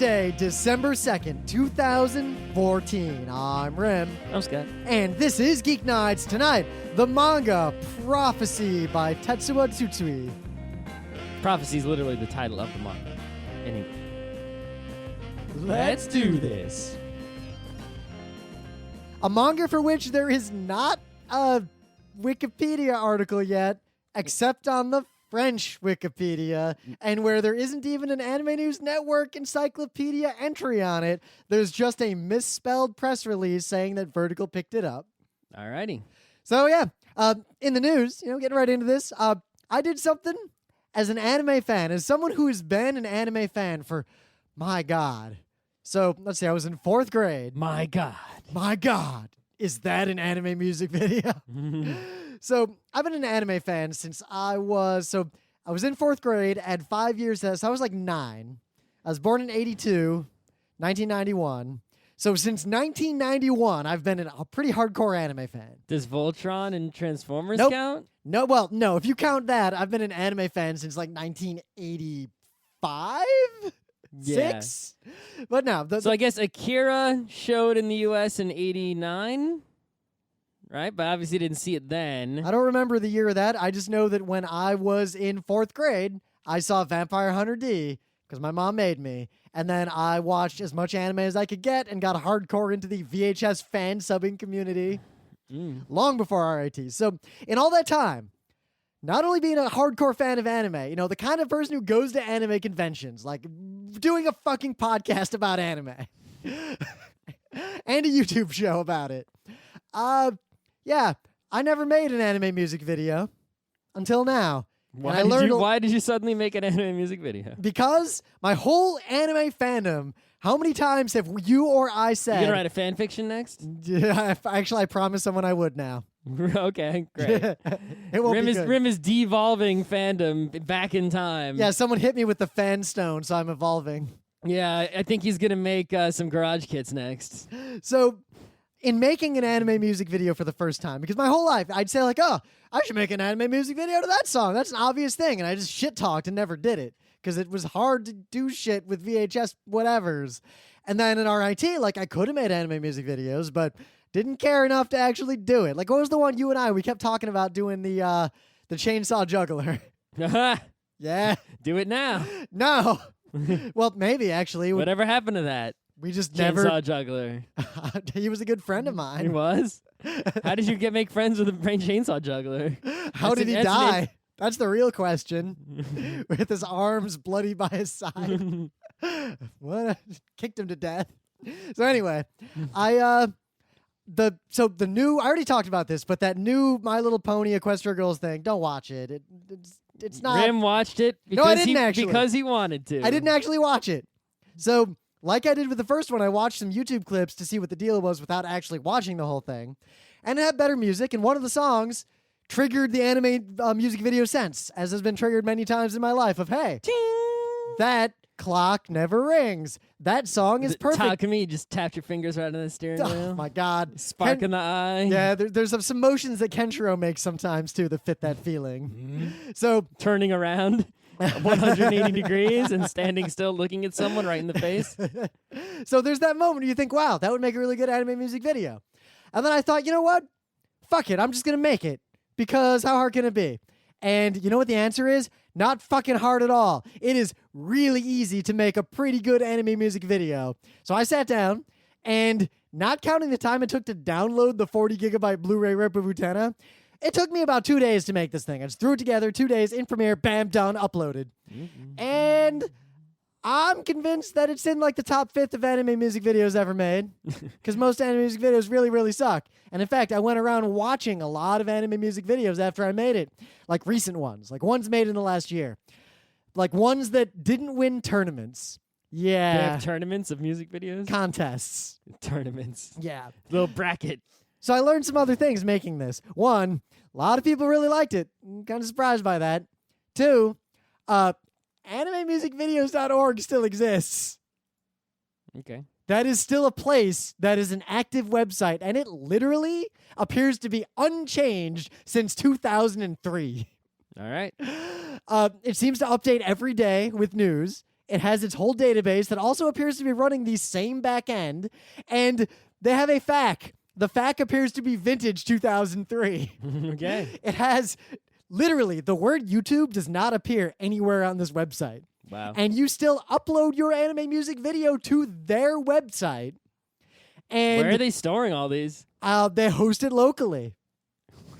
Thursday, December 2nd, 2014. I'm Rim. I'm Scott. And this is Geeknights. Tonight, the manga Prophecy by Tetsuya Tsutui. Prophecy is literally the title of the manga in English. Let's do this. A manga for which there is not a Wikipedia article yet, except on the French Wikipedia, and where there isn't even an Anime News Network encyclopedia entry on it. There's just a misspelled press release saying that Vertical picked it up. Alrighty. So yeah, in the news, getting right into this, I did something as an anime fan, as someone who has been an anime fan for, my God. So let's see, I was in 4th grade. My God. My God, is that an anime music video? So I've been an anime fan since I was in 4th grade at 5 years, so I was like 9. I was born in 1991. So since 1991, I've been a pretty hardcore anime fan. Does Voltron and Transformers Nope. count? No, well, no, if you count that, I've been an anime fan since like 1985? Yeah. 6? But no. So I guess Akira showed in the U.S. in 89, right? But obviously didn't see it then. I don't remember the year of that. I just know that when I was in 4th grade, I saw Vampire Hunter D because my mom made me. And then I watched as much anime as I could get and got hardcore into the VHS fan subbing community long before RIT. So in all that time, not only being a hardcore fan of anime, the kind of person who goes to anime conventions, like doing a fucking podcast about anime and a YouTube show about it. Yeah, I never made an anime music video until now. Why did you suddenly make an anime music video? Because my whole anime fandom, how many times have you or I said... You gonna write a fan fiction next? Yeah, actually, I promised someone I would now. Okay, great. It won't be good. Rim is devolving fandom back in time. Yeah, someone hit me with the fan stone, so I'm evolving. Yeah, I think he's gonna make some garage kits next. So, in making an anime music video for the first time, because my whole life I'd say like, oh, I should make an anime music video to that song. That's an obvious thing. And I just shit talked and never did it because it was hard to do shit with VHS whatevers. And then in RIT, like I could have made anime music videos, but didn't care enough to actually do it. Like what was the one you and we kept talking about doing the chainsaw juggler? Yeah. Do it now. No. Well, maybe actually. Whatever happened to that? We just Chainsaw juggler. He was a good friend of mine. He was? How did you make friends with a chainsaw juggler? How did he die? That's the real question. With his arms bloody by his side. What? Kicked him to death. So anyway, I already talked about this, but that new My Little Pony Equestria Girls thing, don't watch it. It's not. Rim watched it because he wanted to. I didn't actually watch it. So, like I did with the first one, I watched some YouTube clips to see what the deal was without actually watching the whole thing. And it had better music, and one of the songs triggered the anime music video sense, as has been triggered many times in my life of, hey, Ting! That clock never rings. That song is perfect. Takumi just tapped your fingers right on the steering wheel. Oh, my God. Spark in the eye. Yeah, there's some motions that Kenshiro makes sometimes, too, that fit that feeling. So turning around 180 degrees and standing still looking at someone right in the face. So there's that moment where you think, wow, that would make a really good anime music video. And then I thought, you know what? Fuck it. I'm just going to make it. Because how hard can it be? And you know what the answer is? Not fucking hard at all. It is really easy to make a pretty good anime music video. So I sat down, and not counting the time it took to download the 40 gigabyte Blu-ray rip of Utena, it took me about 2 days to make this thing. I just threw it together, 2 days, in Premiere, bam, done, uploaded. And I'm convinced that it's in like the top 5th of anime music videos ever made. Because most anime music videos really, really suck. And in fact, I went around watching a lot of anime music videos after I made it. Like recent ones. Like ones made in the last year. Like ones that didn't win tournaments. Yeah. They have tournaments of music videos? Contests. Tournaments. Yeah. Little bracket. So I learned some other things making this. One, a lot of people really liked it. I'm kind of surprised by that. Two, animemusicvideos.org still exists. Okay. That is still a place that is an active website, and it literally appears to be unchanged since 2003. All right. It seems to update every day with news. It has its whole database that also appears to be running the same back end, and they have a FAQ. The FAQ appears to be vintage 2003. Okay. It has literally the word YouTube does not appear anywhere on this website. Wow. And you still upload your anime music video to their website. And where are they storing all these? they host it locally.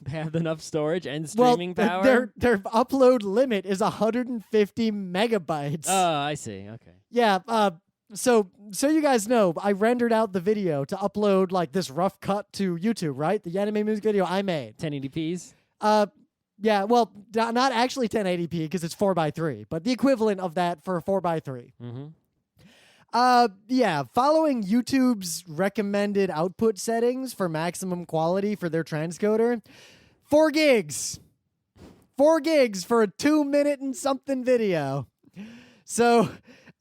They have enough storage and streaming power? Their upload limit is 150 megabytes. Oh, I see. Okay. Yeah. So you guys know, I rendered out the video to upload like this rough cut to YouTube, right? The anime music video I made. 1080p's? Yeah, well, not actually 1080p because it's 4:3, but the equivalent of that for 4:3. Mm-hmm. Yeah, following YouTube's recommended output settings for maximum quality for their transcoder, 4 gigs. 4 gigs for a 2-minute and something video. So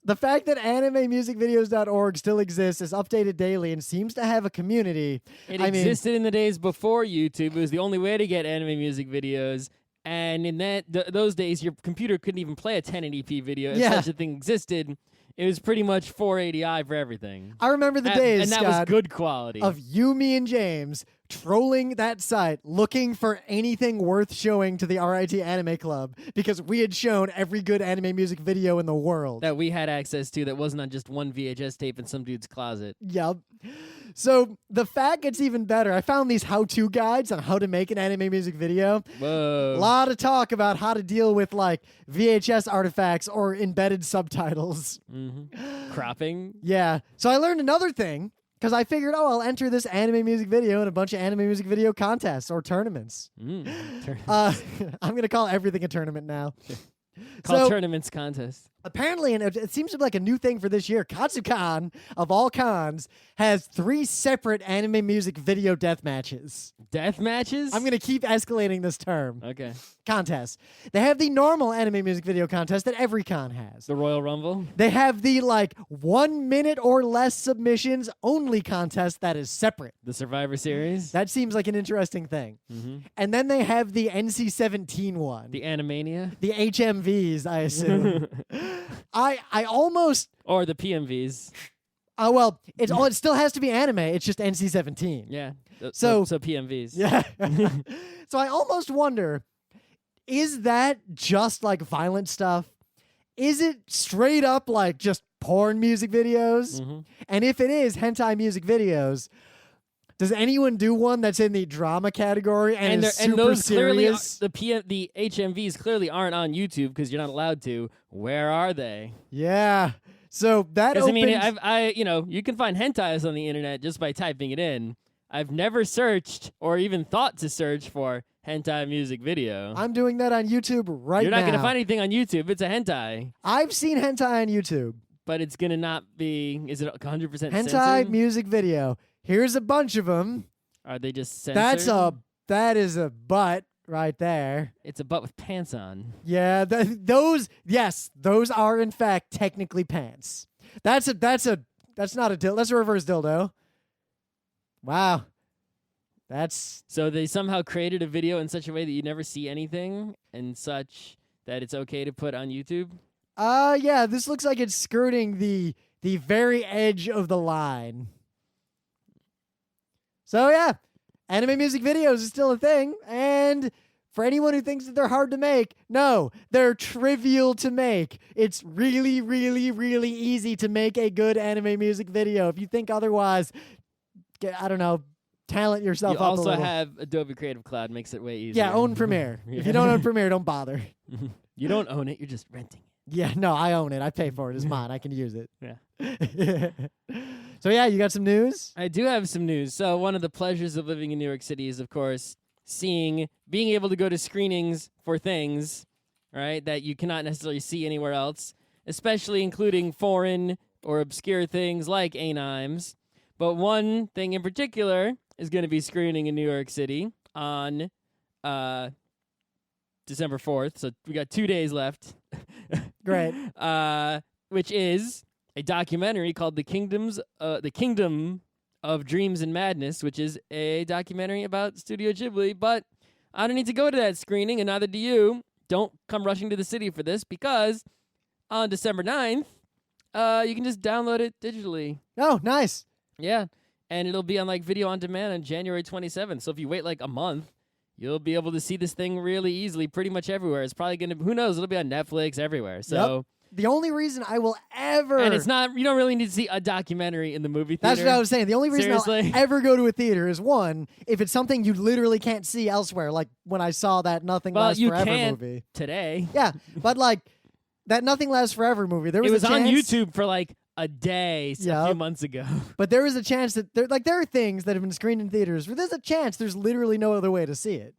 the fact that animemusicvideos.org still exists, is updated daily, and seems to have a community. It existed in the days before YouTube. It was the only way to get anime music videos. And in those days, your computer couldn't even play a 1080p video if such a thing existed. It was pretty much 480i for everything. I remember the days, and that Scott, was good quality. of you, me, and James trolling that site, looking for anything worth showing to the RIT Anime Club because we had shown every good anime music video in the world. That we had access to that wasn't on just one VHS tape in some dude's closet. Yep. So the fact gets even better. I found these how-to guides on how to make an anime music video. Whoa. A lot of talk about how to deal with like VHS artifacts or embedded subtitles. Mm-hmm. Cropping. Yeah. So I learned another thing because I figured, I'll enter this anime music video in a bunch of anime music video contests or tournaments. I'm going to call everything a tournament now. Called tournaments contest. Apparently, and it seems to be like a new thing for this year, Katsucon, of all cons, has 3 separate anime music video death matches. Death matches? I'm going to keep escalating this term. Okay. Contest. They have the normal anime music video contest that every con has. The Royal Rumble? They have the 1 minute or less submissions only contest that is separate. The Survivor Series? That seems like an interesting thing. Mm-hmm. And then they have the NC-17 one. The Animania? The HMVs, I assume. I almost... Or the PMVs. Well, it still has to be anime. It's just NC-17. Yeah. So PMVs. Yeah. So I almost wonder, is that just like violent stuff? Is it straight up like just porn music videos? Mm-hmm. And if it is hentai music videos, does anyone do one that's in the drama category and is super those serious? Clearly, the HMVs clearly aren't on YouTube because you're not allowed to. Where are they? Yeah. So that opens... I mean, you can find hentais on the internet just by typing it in. I've never searched or even thought to search for hentai music video. I'm doing that on YouTube right now. You're not going to find anything on YouTube. It's a hentai. I've seen hentai on YouTube. But it's going to not be... Is it 100% censored? Hentai music video. Here's a bunch of them. Are they just censored? That is a butt right there. It's a butt with pants on. Yeah, those are in fact technically pants. That's not a dildo. That's a reverse dildo. Wow. So they somehow created a video in such a way that you never see anything and such that it's okay to put on YouTube? Yeah, this looks like it's skirting the very edge of the line. So yeah, anime music videos is still a thing, and for anyone who thinks that they're hard to make, no, they're trivial to make. It's really, really, really easy to make a good anime music video. If you think otherwise, talent yourself up a little. You also have Adobe Creative Cloud, makes it way easier. Yeah, own Premiere. If you don't own Premiere, don't bother. You don't own it, you're just renting it. Yeah, no, I own it. I pay for it. It's mine. I can use it. Yeah. So yeah, you got some news? I do have some news. So one of the pleasures of living in New York City is, of course, being able to go to screenings for things, right, that you cannot necessarily see anywhere else, especially including foreign or obscure things like animes. But one thing in particular is going to be screening in New York City on December 4th. So we got 2 days left. Great. Which is a documentary called The Kingdom of Dreams and Madness, which is a documentary about Studio Ghibli. But I don't need to go to that screening, and neither do you. Don't come rushing to the city for this because on December 9th, you can just download it digitally. Oh, nice. Yeah. And it'll be on like video on demand on January 27th. So if you wait like a month, you'll be able to see this thing really easily pretty much everywhere. It's probably going to, who knows, it'll be on Netflix, everywhere. So. Yep. The only reason I will ever... And it's not, you don't really need to see a documentary in the movie theater. That's what I was saying. The only reason Seriously? I'll ever go to a theater is, one, if it's something you literally can't see elsewhere, like when I saw that Nothing Lasts Forever movie. Today. Yeah, but like that Nothing Lasts Forever movie, there was it was a chance, on YouTube for like a day a few months ago. But there was a chance that there are things that have been screened in theaters where there's a chance there's literally no other way to see it.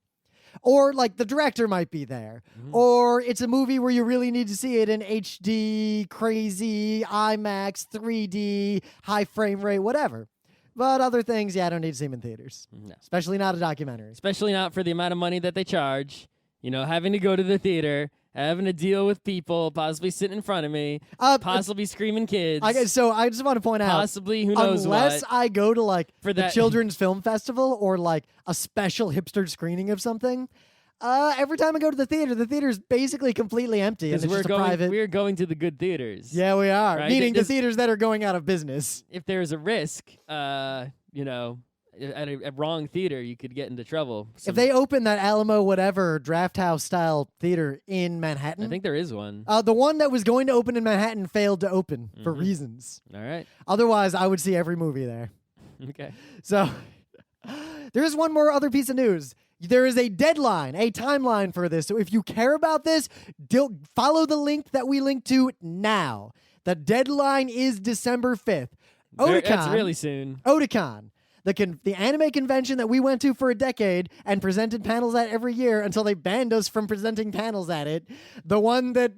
Or like the director might be there. Or it's a movie where you really need to see it in HD, crazy, IMAX, 3D, high frame rate, whatever. But other things, I don't need to see them in theaters. No. Especially not a documentary. Especially not for the amount of money that they charge. You know, having to go to the theater, having to deal with people, possibly sitting in front of me, possibly screaming kids. So I just want to point out, possibly who knows unless what. I go to like For the that- Children's Film Festival or like a special hipster screening of something, every time I go to the theater's basically completely empty. And Because it's just a private... we're going to the good theaters. Yeah, we are. Right? Meaning the theaters that are going out of business. If there's a risk, you know, at a wrong theater, you could get into trouble. If they open that Alamo whatever draft house style theater in Manhattan, I think there is one. the one that was going to open in Manhattan failed to open for reasons. All right. Otherwise, I would see every movie there. Okay. So there is one more other piece of news. There is a deadline, a timeline for this. So if you care about this, follow the link that we link to now. The deadline is December 5th. That's really soon. Otakon, the anime convention that we went to for a decade and presented panels at every year until they banned us from presenting panels at it. The one that,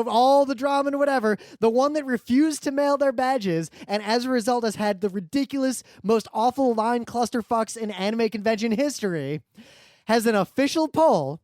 all the drama and whatever. The one that refused to mail their badges and as a result has had the ridiculous, most awful line clusterfucks in anime convention history, has an official poll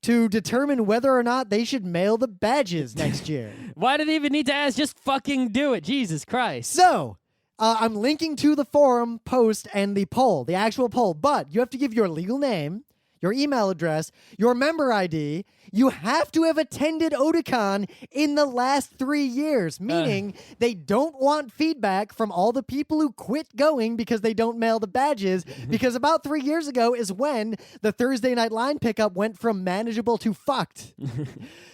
to determine whether or not they should mail the badges next year. Why do they even need to ask? Just fucking do it. Jesus Christ. So, I'm linking to the forum post and the poll, the actual poll, but you have to give your legal name, your email address, your member ID. You have to have attended Otakon in the last 3 years, meaning they don't want feedback from all the people who quit going because they don't mail the badges, because about 3 years ago is when the Thursday night line pickup went from manageable to fucked.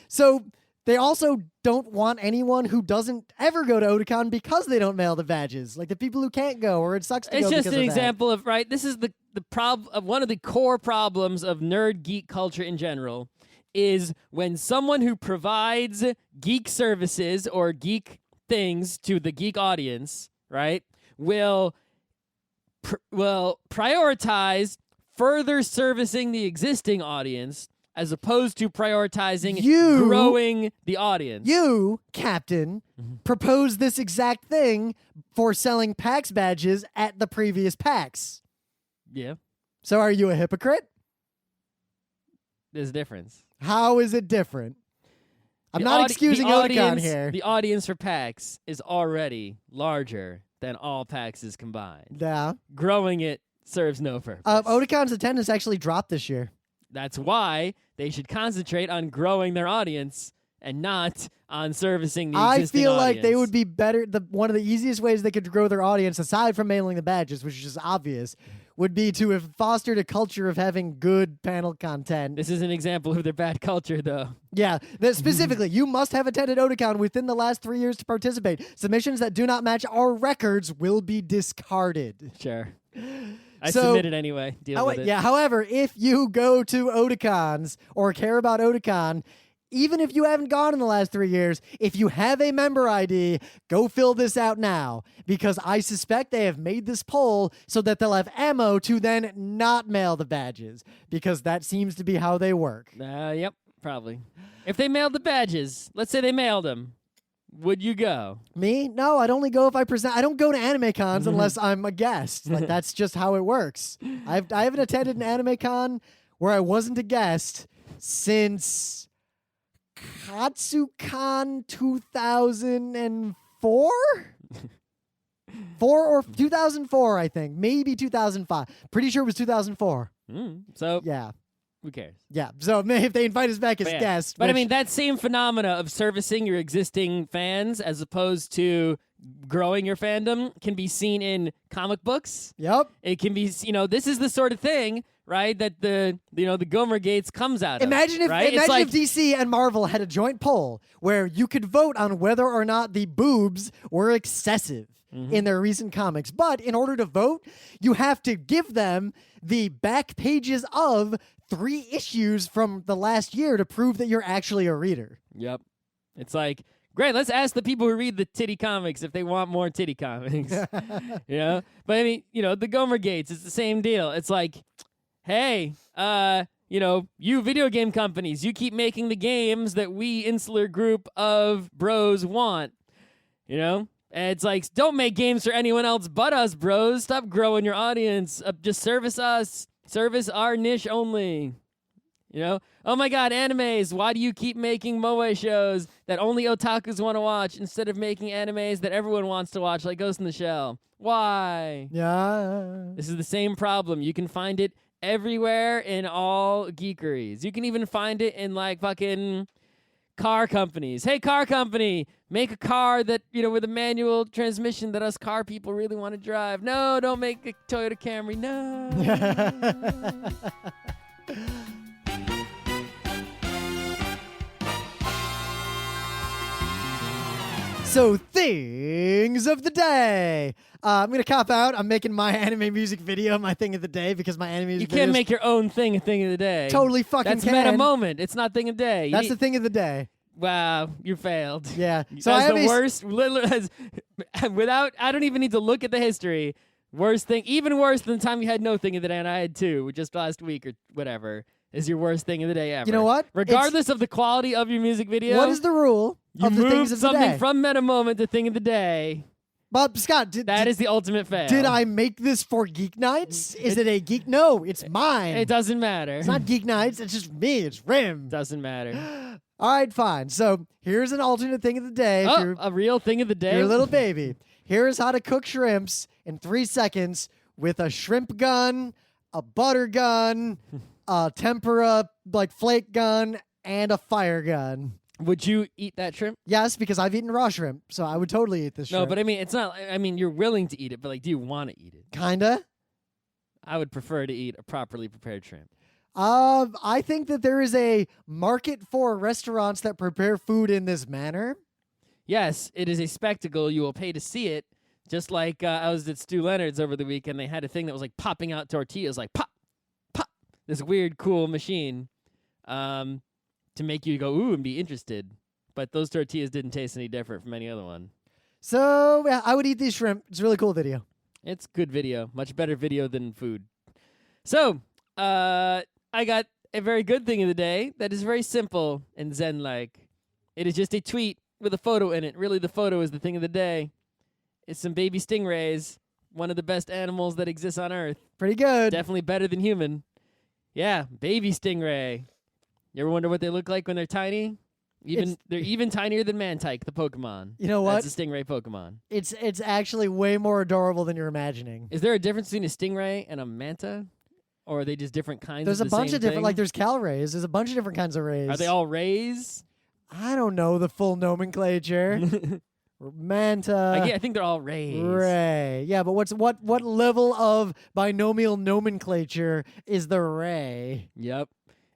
So they also don't want anyone who doesn't ever go to Otakon because they don't mail the badges, like the people who can't go or it sucks to go. It's just because an of that. example of, right, this is the of one of the core problems of nerd geek culture in general is when someone who provides geek services or geek things to the geek audience, right, will prioritize further servicing the existing audience as opposed to prioritizing growing the audience. You, Captain, proposed this exact thing for selling PAX badges at the previous PAX. Yeah. So are you a hypocrite? There's a difference. How is it different? I'm not excusing Otakon here. The audience for PAX is already larger than all PAXs combined. Yeah. Growing it serves no purpose. Otakon's attendance actually dropped this year. That's why they should concentrate on growing their audience and not on servicing the existing I feel audience. like they would be better. One of the easiest ways they could grow their audience, aside from mailing the badges, which is just obvious, would be to have fostered a culture of having good panel content. This is an example of their bad culture, though. Yeah, specifically, you must have attended Otakon within the last 3 years to participate. Submissions that do not match our records will be discarded. Sure. I submitted anyway. Deal with it. Yeah, however, if you go to Otakons or care about Otakon, even if you haven't gone in the last 3 years, if you have a member ID, go fill this out now, because I suspect they have made this poll so that they'll have ammo to then not mail the badges, because that seems to be how they work. Yep, probably. If they mailed the badges, let's say they mailed them, would you go? Me? No, I'd only go if I present. I don't go to anime cons unless I'm a guest. Like, that's just how it works. I haven't attended an anime con where I wasn't a guest since Katsucon 2004? 2004, I think. Maybe 2005. Pretty sure it was 2004. So Yeah. who cares? Yeah. So if they invite us back as But yeah. guests. But I which- mean, that same phenomena of servicing your existing fans as opposed to growing your fandom can be seen in comic books. Yep. It can be, this is the sort of thing, right, that the Gomer Gates comes out of. Imagine if right? imagine if DC and Marvel had a joint poll where you could vote on whether or not the boobs were excessive in their recent comics. But in order to vote, you have to give them the back pages of 3 issues from the last year to prove that you're actually a reader. Yep. It's like, great, let's ask the people who read the titty comics if they want more titty comics. But I mean, the Gomer Gates, it's the same deal. It's like, hey, you video game companies, you keep making the games that we insular group of bros want, And it's like, don't make games for anyone else but us, bros. Stop growing your audience. Just service us. Service our niche only. Oh my God, animes. Why do you keep making moe shows that only otakus want to watch instead of making animes that everyone wants to watch, like Ghost in the Shell? Why? Yeah. This is the same problem. You can find it everywhere in all geekeries. You can even find it in like fucking car companies. Hey, car company, make a car that, with a manual transmission that us car people really want to drive. No, don't make a Toyota Camry. No. So, things of the day. I'm going to cop out. I'm making my anime music video my thing of the day because my anime music You can't videos make your own thing a thing of the day. totally fucking That's can. meta moment. It's not thing of the day. That's the thing of the day. Wow, you failed. Yeah. So that's the worst. Without, I don't even need to look at the history. Worst thing, even worse than the time you had no thing of the day, and I had 2 just last week or whatever. Is your worst thing of the day ever? You know what? Regardless of the quality of your music video. What is the rule you of the moved things of the something day? from meta moment to thing of the day. Bob Scott, That is the ultimate fail. did I make this for Geeknights? Is it a geek? No, it's mine. It doesn't matter. It's not Geeknights. It's just me. It's Rim. Doesn't matter. All right, fine. So here's an alternate thing of the day. If you're A real thing of the day. You're a little baby. Here is how to cook shrimps in 3 seconds with a shrimp gun, a butter gun, a tempura like flake gun, and a fire gun. Would you eat that shrimp? Yes, because I've eaten raw shrimp, so I would totally eat this shrimp. No, but I mean, it's not. I mean, you're willing to eat it, but like, do you want to eat it? Kinda. I would prefer to eat a properly prepared shrimp. I think that there is a market for restaurants that prepare food in this manner. Yes, it is a spectacle. You will pay to see it. Just like I was at Stu Leonard's over the weekend. They had a thing that was like popping out tortillas, like pop, pop. This weird, cool machine to make you go, ooh, and be interested. But those tortillas didn't taste any different from any other one. So, yeah, I would eat these shrimp. It's a really cool video. It's good video. Much better video than food. So, I got a very good thing of the day that is very simple and zen-like. It is just a tweet with a photo in it. Really, the photo is the thing of the day. It's some baby stingrays, one of the best animals that exists on Earth. Pretty good. Definitely better than human. Yeah, baby stingray. You ever wonder what they look like when they're tiny? They're even tinier than Mantike, the Pokemon. You know what? That's a stingray Pokemon. It's actually way more adorable than you're imagining. Is there a difference between a stingray and a manta? Or are they just different kinds There's of a the bunch same of different, thing? like there's Cal rays. There's a bunch of different kinds of rays. Are they all rays? I don't know the full nomenclature. Manta. I think they're all rays. Ray. Yeah, but what level of binomial nomenclature is the ray? Yep.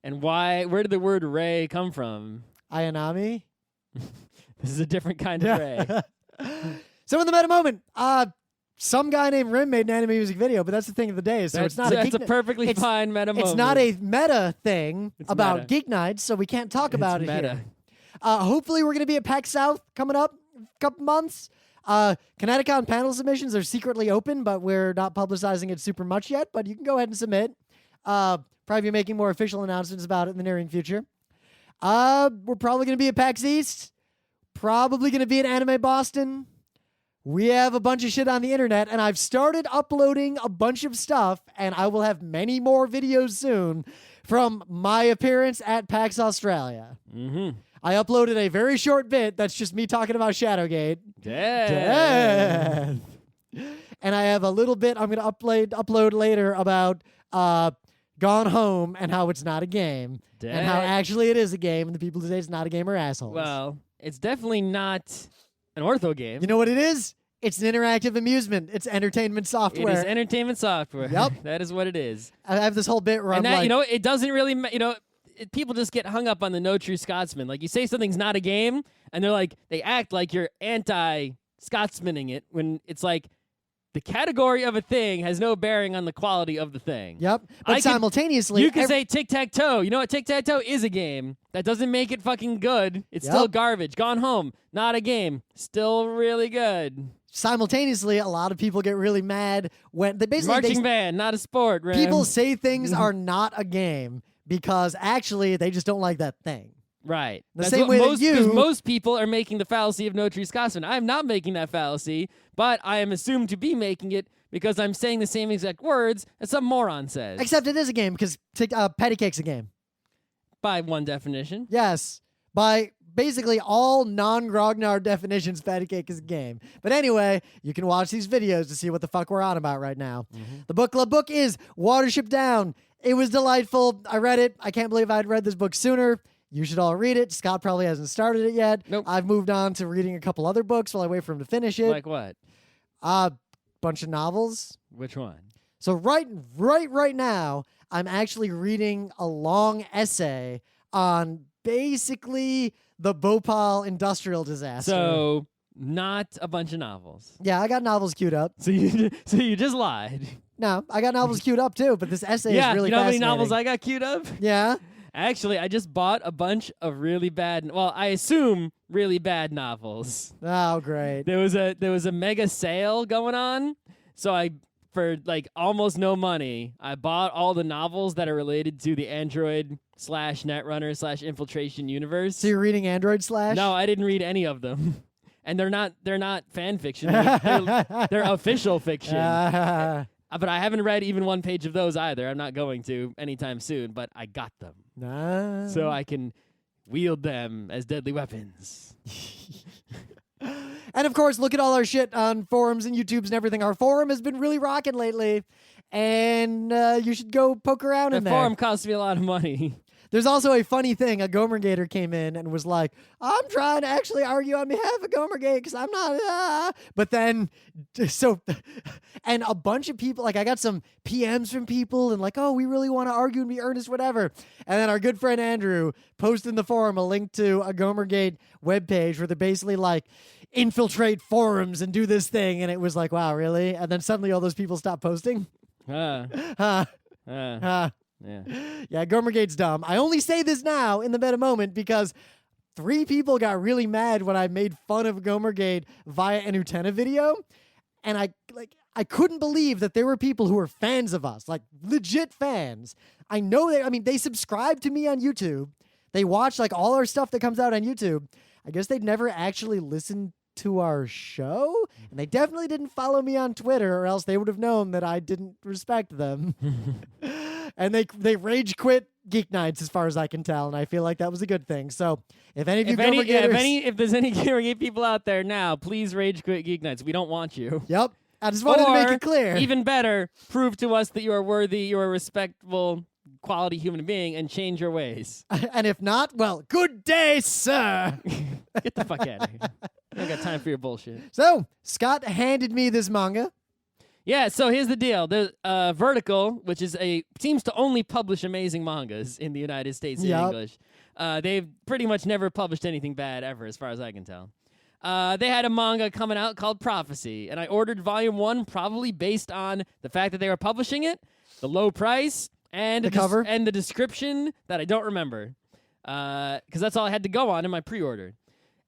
And where did the word ray come from? Ayanami? This is a different kind of ray. So in the meta moment, some guy named Rim made an anime music video, but that's the thing of the day. So it's not that's a perfectly fine meta moment. It's not a meta thing about meta. Geek Nights, so we can't talk about it meta. here. Hopefully we're going to be at PAX South coming up in a couple months. Kineticon panel submissions are secretly open, but we're not publicizing it super much yet, but you can go ahead and submit. Probably be making more official announcements about it in the near future. We're probably going to be at PAX East. Probably going to be at Anime Boston. We have a bunch of shit on the internet, and I've started uploading a bunch of stuff, and I will have many more videos soon from my appearance at PAX Australia. Mm-hmm. I uploaded a very short bit that's just me talking about Shadowgate. Death. And I have a little bit I'm going to upload later about Gone Home and how it's not a game. And how Dang. actually it is a game, and the people who say it's not a game are assholes. Well, it's definitely not an ortho game. You know what it is? It's an interactive amusement. It's entertainment software. It is entertainment software. Yep. That is what it is. I have this whole bit where And I'm that, like, it doesn't really, people just get hung up on the no true Scotsman. Like, you say something's not a game, and they act like you're anti-Scotsmaning it when it's like the category of a thing has no bearing on the quality of the thing. yep. But simultaneously, You can say tic-tac-toe. You know what? Tic-tac-toe is a game. That doesn't make it fucking good. It's still Yep. garbage. Gone Home, not a game. Still really good. simultaneously, a lot of people get really mad when they basically Marching band, not a sport, Ram. people say things are not a game because actually they just don't like that thing. Right. The That's same what way that most, 'cause most people are making the fallacy of no true Scotsman. I am not making that fallacy, but I am assumed to be making it because I'm saying the same exact words as some moron says. Except it is a game because patty cake's a game. By one definition. Yes. By basically all non-grognard definitions, patty cake is a game. But anyway, you can watch these videos to see what the fuck we're on about right now. The book club book is Watership Down. It was delightful. I read it. I can't believe I'd read this book sooner. You should all read it. Scott probably hasn't started it yet. Nope. I've moved on to reading a couple other books while I wait for him to finish it. Like what? Bunch of novels. Which one? So right now, I'm actually reading a long essay on basically the Bhopal industrial disaster. So, not a bunch of novels. Yeah, I got novels queued up. So you just lied. No, I got novels queued up too, but this essay Yeah, is really you know how many fascinating. novels I got queued up? Yeah. Actually, I just bought a bunch of really bad, well, I assume really bad novels. Oh, great. There was a mega sale going on, so for like almost no money, I bought all the novels that are related to the Android/Netrunner/Infiltration universe. So you're reading Android Slash? No, I didn't read any of them. And they're not fan fiction. They're official fiction. But I haven't read even one page of those either. I'm not going to anytime soon, but I got them. Nah. So I can wield them as deadly weapons. And of course, look at all our shit on forums and YouTubes and everything. Our forum has been really rocking lately, and you should go poke around in The there. forum costs me a lot of money. There's also a funny thing. A Gomergator came in and was like, I'm trying to actually argue on behalf of Gomergate because I'm not. But then, and a bunch of people, like I got some PMs from people and like, oh, we really want to argue and be earnest, whatever. And then our good friend Andrew posted in the forum a link to a Gomergate webpage where they're basically like, infiltrate forums and do this thing. And it was like, wow, really? And then suddenly all those people stopped posting. Yeah. Yeah, Gomergate's dumb. I only say this now in the meta moment because 3 people got really mad when I made fun of Gomergate via an Utena video. And I couldn't believe that there were people who were fans of us, like legit fans. I know they subscribe to me on YouTube. They watch like all our stuff that comes out on YouTube. I guess they'd never actually listened to our show, and they definitely didn't follow me on Twitter, or else they would have known that I didn't respect them. And they rage quit Geeknights, as far as I can tell, and I feel like that was a good thing. So if any of you if there's any Gomergate people out there now, please rage quit Geeknights. We don't want you. Yep. I just wanted to make it clear. Even better, prove to us that you are worthy, you are a respectable, quality human being, and change your ways. And if not, well, good day, sir. Get the fuck out of here. I don't got time for your bullshit. So, Scott handed me this manga. Yeah, so here's the deal. The Vertical, which is seems to only publish amazing mangas in the United States in English. They've pretty much never published anything bad ever, as far as I can tell. They had a manga coming out called Prophecy, and I ordered Volume 1 probably based on the fact that they were publishing it, the low price, and the cover, and the description that I don't remember, because that's all I had to go on in my pre-order.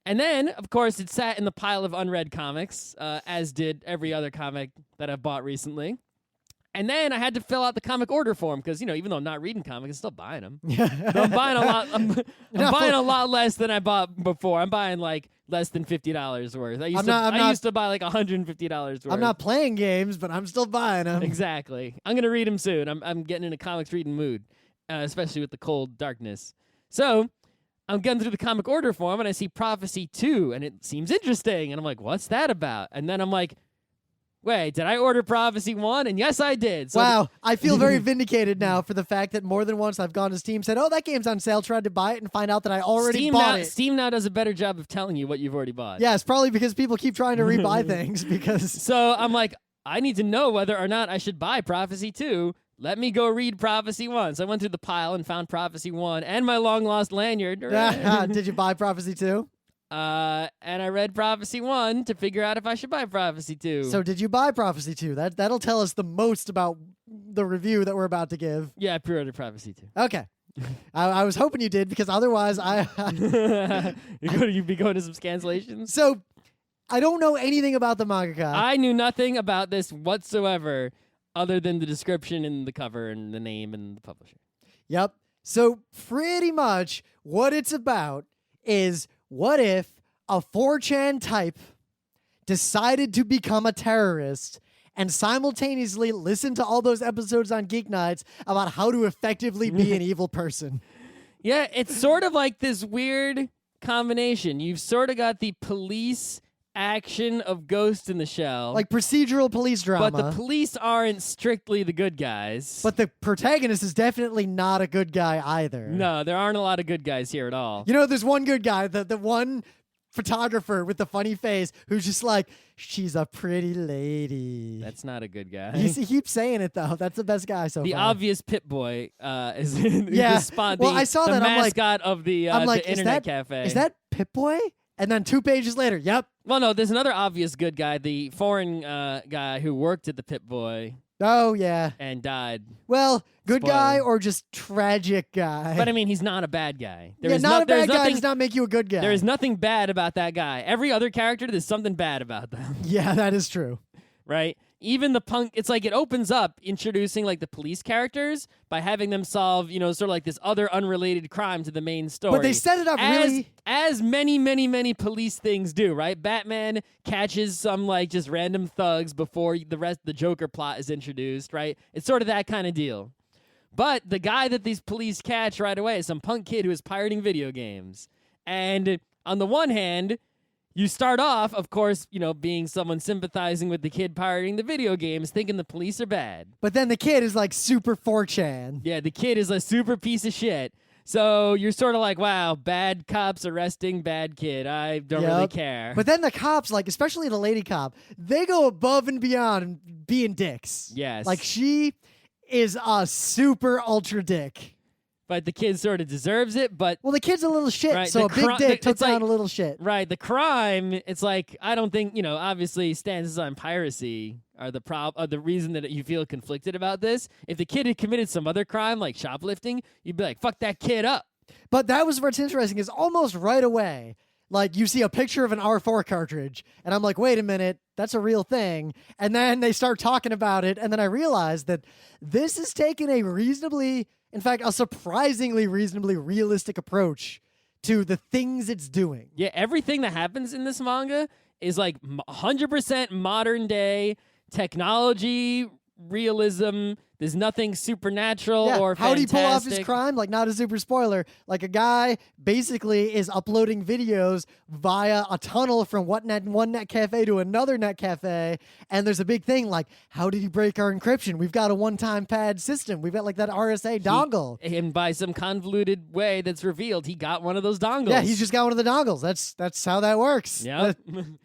And then, of course, it sat in the pile of unread comics, as did every other comic that I've bought recently. And then I had to fill out the comic order form because, even though I'm not reading comics, I'm still buying them. So I'm buying a lot. I'm buying a lot less than I bought before. I'm buying like less than $50 worth. I used to buy like $150 worth. I'm not playing games, but I'm still buying them. Exactly. I'm gonna read them soon. I'm getting in a comics reading mood, especially with the cold darkness. So I'm getting through the comic order form, and I see Prophecy 2, and it seems interesting. And I'm like, what's that about? And then I'm like, wait, did I order Prophecy 1? And yes, I did. So wow, I feel very vindicated now for the fact that more than once I've gone to Steam, said, oh, that game's on sale, tried to buy it, and find out that I already bought it. Steam now does a better job of telling you what you've already bought. Yeah, it's probably because people keep trying to rebuy things because... So I'm like, I need to know whether or not I should buy Prophecy 2. Let me go read Prophecy 1. So I went through the pile and found Prophecy 1 and my long-lost lanyard. Did you buy Prophecy 2? And I read Prophecy 1 to figure out if I should buy Prophecy 2. So did you buy Prophecy 2? That'll tell us the most about the review that we're about to give. Yeah, I pre-ordered Prophecy 2. Okay. I was hoping you did because otherwise You'd be going to some cancellations? So I don't know anything about the mangaka. I knew nothing about this whatsoever other than the description and the cover and the name and the publisher. Yep. So pretty much what it's about is what if a 4chan type decided to become a terrorist and simultaneously listen to all those episodes on Geeknights about how to effectively be an evil person. Yeah, it's sort of like this weird combination. You've sort of got the police action of Ghost in the Shell. Like procedural police drama. But the police aren't strictly the good guys. But the protagonist is definitely not a good guy either. No, there aren't a lot of good guys here at all. You know, there's one good guy, the one photographer with the funny face who's just like, she's a pretty lady. That's not a good guy. He keeps saying it, though. That's the best guy so the far. obvious Pit Boy is in yeah. the spot. Well, I saw the that. mascot of the internet cafe. Is that Pit Boy? And then 2 pages later, yep. Well, no, there's another obvious good guy, the foreign guy who worked at the Pit Boy. Oh, yeah. And died. Well, good Spoiler. guy or just tragic guy? But I mean, he's not a bad guy. Not a bad guy does not make you a good guy. There is nothing bad about that guy. Every other character, there's something bad about them. Yeah, that is true. Right? Even the punk, it's like it opens up introducing like the police characters by having them solve, sort of like this other unrelated crime to the main story. But they set it up really... As many police things do, right? Batman catches some like just random thugs before the Joker plot is introduced, right? It's sort of that kind of deal. But the guy that these police catch right away is some punk kid who is pirating video games. And on the one hand... You start off, of course, being someone sympathizing with the kid pirating the video games, thinking the police are bad. But then the kid is like super 4chan. Yeah, the kid is a super piece of shit. So you're sort of like, wow, bad cops arresting bad kid. I don't really care. But then the cops, like especially the lady cop, they go above and beyond being dicks. Yes. Like she is a super ultra dick. But the kid sort of deserves it, but... Well, the kid's a little shit, right, so a big dick took down a little shit. Right, the crime, it's like, I don't think, obviously stances on piracy are the reason that you feel conflicted about this. If the kid had committed some other crime, like shoplifting, you'd be like, fuck that kid up. But that was what's interesting, is almost right away, like, you see a picture of an R4 cartridge, and I'm like, wait a minute, that's a real thing. And then they start talking about it, and then I realized that this is taking in fact, a surprisingly reasonably realistic approach to the things it's doing. Yeah, everything that happens in this manga is like 100% modern day technology, realism. There's nothing supernatural or fantastic. How do you pull off his crime? Like, not a super spoiler. Like, a guy basically is uploading videos via a tunnel from one net cafe to another net cafe, and there's a big thing like, how did he break our encryption? We've got a one-time pad system. We've got, like, that RSA dongle. And by some convoluted way that's revealed, he got one of those dongles. Yeah, he's just got one of the dongles. That's how that works. Yep.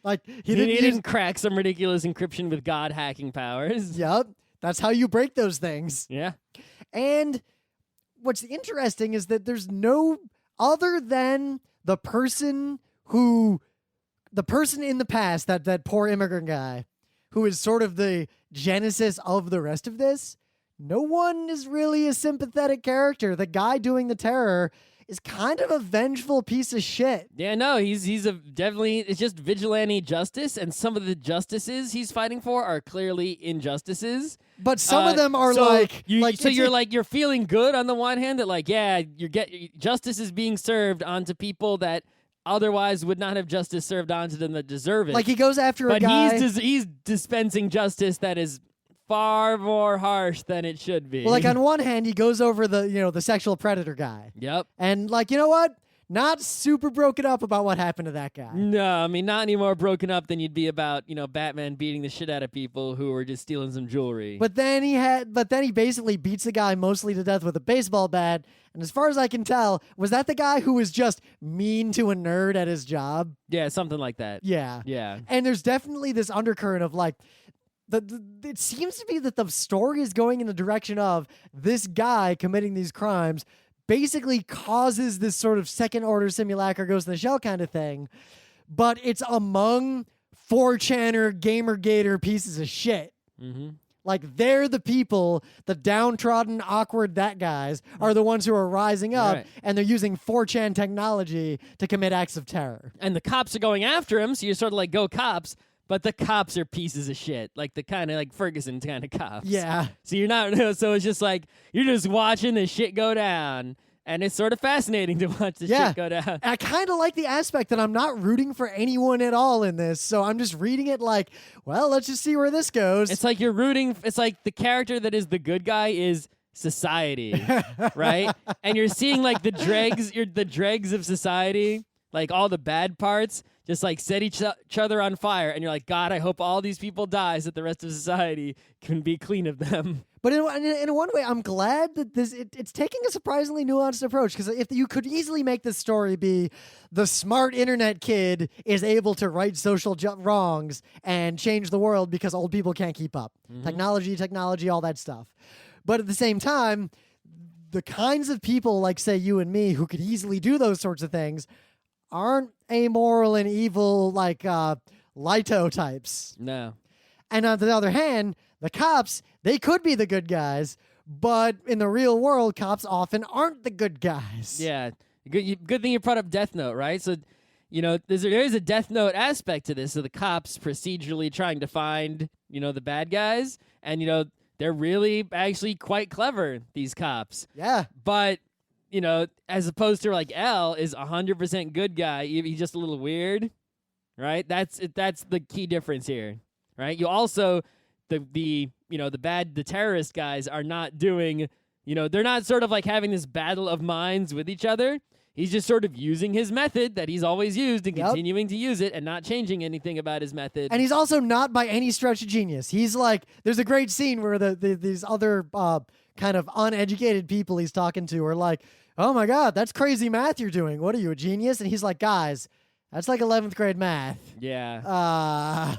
Like, he didn't crack some ridiculous encryption with God hacking powers. Yep. That's how you break those things. Yeah. And what's interesting is that there's no other than the person in the past, that poor immigrant guy, who is sort of the genesis of the rest of this. No one is really a sympathetic character. The guy doing the terror is kind of a vengeful piece of shit. Yeah, no, he's definitely, it's just vigilante justice, and some of the justices he's fighting for are clearly injustices. But some of them are you're feeling good on the one hand that like, yeah, justice is being served onto people that otherwise would not have justice served onto them that deserve it. Like he goes after a guy. But he's dispensing justice that is far more harsh than it should be. Well, like on one hand, he goes over the sexual predator guy. Yep. And like, you know what? not super broken up about what happened to that guy. No, I mean, not any more broken up than you'd be about, Batman beating the shit out of people who were just stealing some jewelry. But then he basically beats the guy mostly to death with a baseball bat. And as far as I can tell, was that the guy who was just mean to a nerd at his job? Yeah, something like that. Yeah. Yeah. And there's definitely this undercurrent of like, it seems to be that the story is going in the direction of this guy committing these crimes basically causes this sort of second order simulacra goes in the shell kind of thing, but it's among 4chaner gamergator pieces of shit. Mm-hmm. Like they're the people, the downtrodden, awkward that guys are the ones who are rising up, Right. and they're using 4chan technology to commit acts of terror. And the cops are going after him, so you're sort of like, go cops. But the cops are pieces of shit, like the kind of like Ferguson kind of cops. Yeah. So you're not, so it's just like, you're just watching this shit go down. And it's sort of fascinating to watch this shit go down. I kind of like the aspect that I'm not rooting for anyone at all in this. So I'm just reading it like, well, let's just see where this goes. It's like it's like the character that is the good guy is society, right? And you're seeing like the dregs of society, like all the bad parts, just like set each other on fire, and you're like, God, I hope all these people die so that the rest of society can be clean of them. But in one way, I'm glad that it's taking a surprisingly nuanced approach, because if you could easily make this story be the smart internet kid is able to right social wrongs and change the world because old people can't keep up. Mm-hmm. Technology, all that stuff. But at the same time, the kinds of people like, say, you and me who could easily do those sorts of things aren't amoral and evil like Lito types. No. And on the other hand, the cops, they could be the good guys, but in the real world, cops often aren't the good guys. Yeah. Good thing you brought up Death Note, right? So, there is a Death Note aspect to this. So the cops procedurally trying to find, the bad guys. And, they're really actually quite clever, these cops. Yeah. But, as opposed to like L is 100% good guy. He's just a little weird, right? That's the key difference here, right? You also, the terrorist guys are not doing, they're not sort of like having this battle of minds with each other. He's just sort of using his method that he's always used and continuing to use it and not changing anything about his method. And he's also not by any stretch a genius. He's like, there's a great scene where these other kind of uneducated people he's talking to are like, oh my God, that's crazy math you're doing. What are you, a genius? And he's like, guys, that's like 11th grade math. Yeah.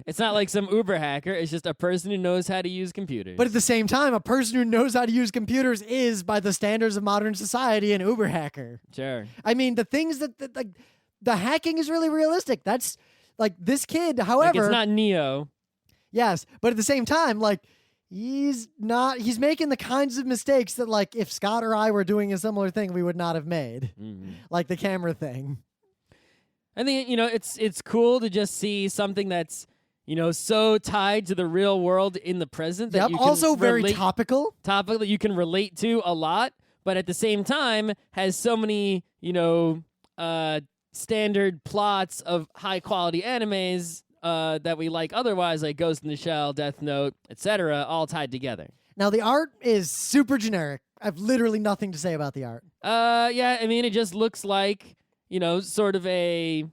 It's not like some Uber hacker. It's just a person who knows how to use computers. But at the same time, a person who knows how to use computers is, by the standards of modern society, an Uber hacker. Sure. I mean, the things that like the hacking is really realistic. That's like this kid, however. Like it's not Neo. Yes, but at the same time, like he's making the kinds of mistakes that, like, if Scott or I were doing a similar thing, we would not have made. Mm-hmm. Like the camera thing. I think, it's cool to just see something that's, so tied to the real world in the present that you can also very topical that you can relate to a lot, but at the same time has so many, standard plots of high quality animes that we like otherwise, like Ghost in the Shell, Death Note, etc., all tied together. Now, the art is super generic. I've literally nothing to say about the art. Yeah, I mean, it just looks like, sort of a,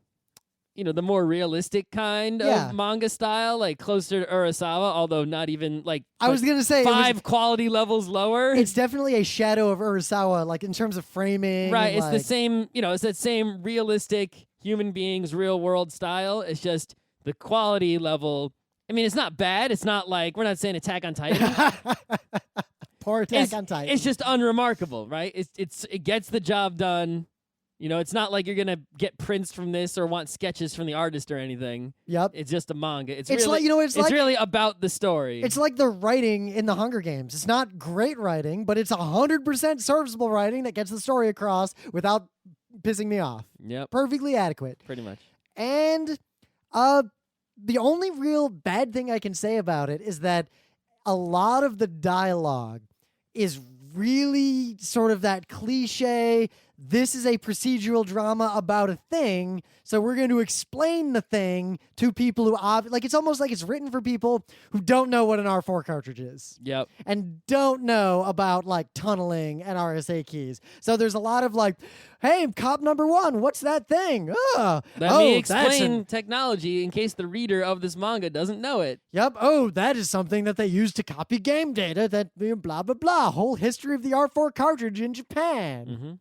the more realistic kind of manga style, like closer to Urasawa, although not even like I was going to say 5 quality levels lower. It's definitely a shadow of Urasawa, like in terms of framing. Right, it's the same, it's that same realistic human beings, real world style. It's just the quality level. I mean, it's not bad. It's not like, we're not saying Attack on Titan. Poor Attack on Titan. It's just unremarkable, right? It gets the job done. It's not like you're going to get prints from this or want sketches from the artist or anything. Yep. It's just a manga. It's really, like, it's really about the story. It's like the writing in the Hunger Games. It's not great writing, but it's 100% serviceable writing that gets the story across without pissing me off. Yep. Perfectly adequate. Pretty much. And the only real bad thing I can say about it is that a lot of the dialogue is really sort of that cliche, this is a procedural drama about a thing, so we're going to explain the thing to people who like it's almost like it's written for people who don't know what an R4 cartridge is. Yep. And don't know about like tunneling and RSA keys. So there's a lot of like, hey, cop number 1, what's that thing? Let me explain technology in case the reader of this manga doesn't know it. Yep. Oh, that is something that they use to copy game data. That blah blah blah. Whole history of the R4 cartridge in Japan.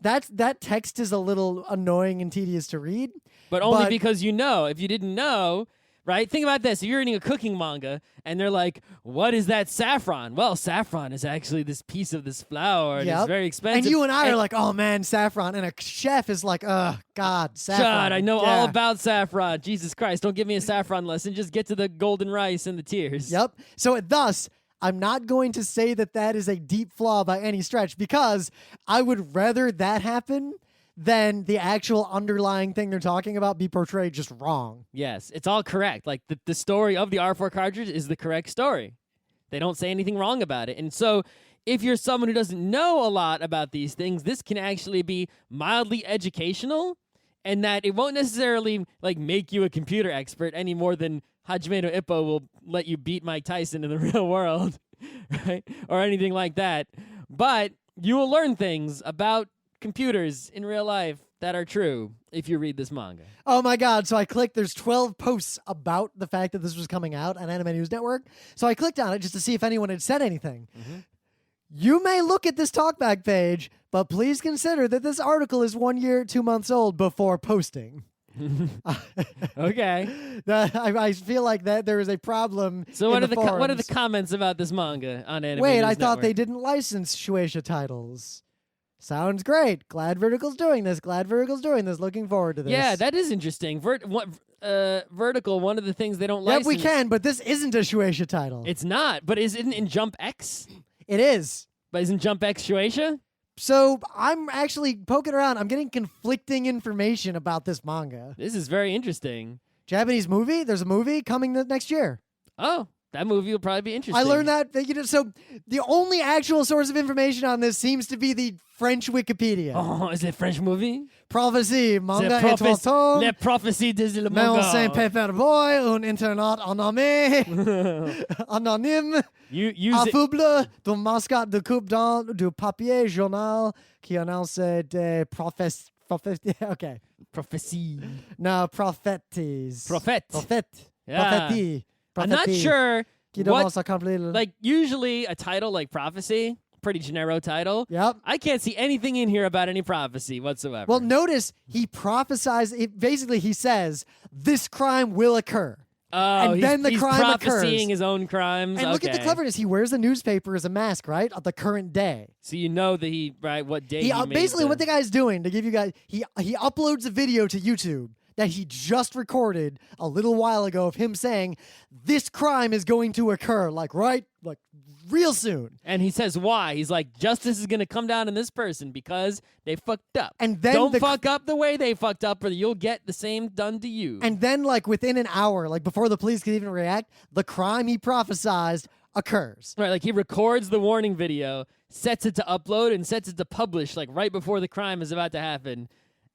That text is a little annoying and tedious to read, but only because you know. If you didn't know, right? Think about this: if you're reading a cooking manga, and they're like, "What is that saffron?" Well, saffron is actually this piece of this flour, and it's very expensive. And you and I are like, "Oh man, saffron," and a chef is like, God, saffron. God, I know all about saffron. Jesus Christ, don't give me a saffron lesson. Just get to the golden rice and the tears. Yep. So thus, I'm not going to say that is a deep flaw by any stretch, because I would rather that happen than the actual underlying thing they're talking about be portrayed just wrong. Yes, it's all correct. Like the story of the R4 cartridge is the correct story. They don't say anything wrong about it. And so if you're someone who doesn't know a lot about these things, this can actually be mildly educational, and that it won't necessarily like make you a computer expert any more than Hajime no Ippo will let you beat Mike Tyson in the real world, right? Or anything like that. But you will learn things about computers in real life that are true if you read this manga. Oh my God. So I clicked, there's 12 posts about the fact that this was coming out on Anime News Network. So I clicked on it just to see if anyone had said anything. You may look at this talkback page, but please consider that this article is 1 year, 2 months old before posting. Okay. I feel like that there is a problem. So what are the comments about this manga on Anime Wait, News I thought Network? they didn't license Shueisha titles. Sounds great. Glad Vertical's doing this. Looking forward to this. Yeah, that is interesting. Vertical, one of the things they don't license. Yep, we can, but this isn't a Shueisha title. It's not, but is it in Jump X? It is. But isn't Jump X Shueisha? So I'm actually poking around. I'm getting conflicting information about this manga. This is very interesting. Japanese movie? There's a movie coming next year. Oh, that movie will probably be interesting. I learned that. So the only actual source of information on this seems to be the French Wikipedia. Oh, is it a French movie? Prophétie, manga Les prophéties de le mais on manga. s'en peut boy, un internaute anonyme, affuble, de mascotte de coupe dans du papier journal qui annonce des prophéties. Okay. Prophétie. No, prophéties. Prophète. Yeah. Prophétie. I'm not sure what, like like usually a title like Prophecy, pretty generic title. Yep. I can't see anything in here about any prophecy whatsoever. Well, notice he prophesies. Basically, he says this crime will occur. Oh, and then the he's crime prophesying occurs. his own crimes. And look at the cleverness. He wears a newspaper as a mask, right? Of the current day. So you know that what day he made basically what the guy's doing to give you guys. He uploads a video to YouTube that he just recorded a little while ago of him saying this crime is going to occur, like real soon. And he says why. He's like, justice is going to come down on this person because they fucked up. And then don't fuck up the way they fucked up, or you'll get the same done to you. And then, like within an hour, like before the police can even react, the crime he prophesized occurs. Right, like he records the warning video, sets it to upload, and sets it to publish, like right before the crime is about to happen.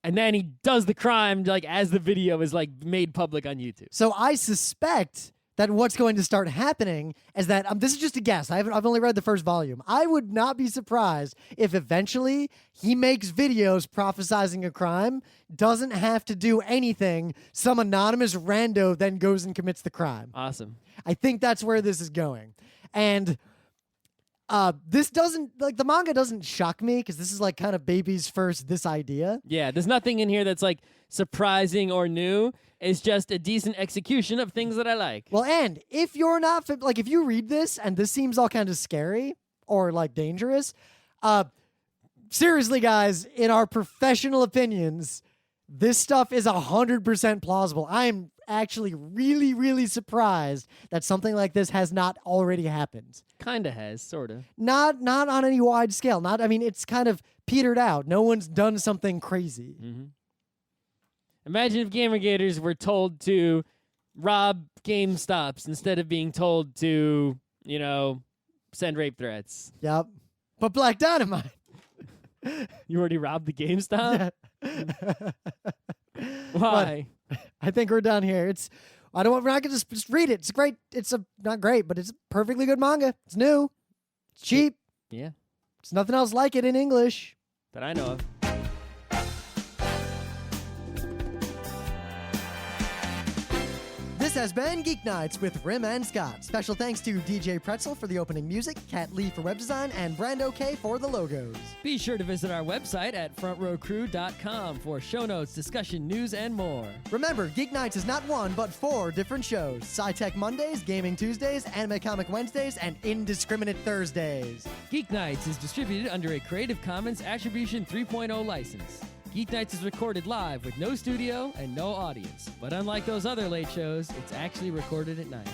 And then he does the crime like as the video is like made public on YouTube. So I suspect that what's going to start happening is that this is just a guess. I've only read the first volume. I would not be surprised if eventually he makes videos prophesizing a crime, doesn't have to do anything. Some anonymous rando then goes and commits the crime. Awesome. I think that's where this is going. And this doesn't, like, the manga doesn't shock me because this is like kind of baby's first this idea. Yeah, there's nothing in here that's like surprising or new. It's just a decent execution of things that I like. Well, and if you're not, like, if you read this and this seems all kind of scary or like dangerous, seriously, guys, in our professional opinions, this stuff is 100% plausible. I am actually really, really surprised that something like this has not already happened. Kinda has, sorta. Not on any wide scale. I mean, it's kind of petered out. No one's done something crazy. Mm-hmm. Imagine if Gamergaters were told to rob GameStops instead of being told to, send rape threats. Yep. But Black Dynamite. You already robbed the GameStop? Yeah. Why? I think we're done here. We're not gonna just read it. It's great. Not great, but it's a perfectly good manga. It's new. It's cheap. Yeah, There's nothing else like it in English. that I know of. This has been Geeknights with Rim and Scott. Special thanks to DJ Pretzel for the opening music, Kat Lee for web design, and Brando K for the logos. Be sure to visit our website at frontrowcrew.com for show notes, discussion, news, and more. Remember, Geeknights is not one, but 4 different shows. Sci-Tech Mondays, Gaming Tuesdays, Anime Comic Wednesdays, and Indiscriminate Thursdays. Geeknights is distributed under a Creative Commons Attribution 3.0 license. Geeknights is recorded live with no studio and no audience. But unlike those other late shows, it's actually recorded at night.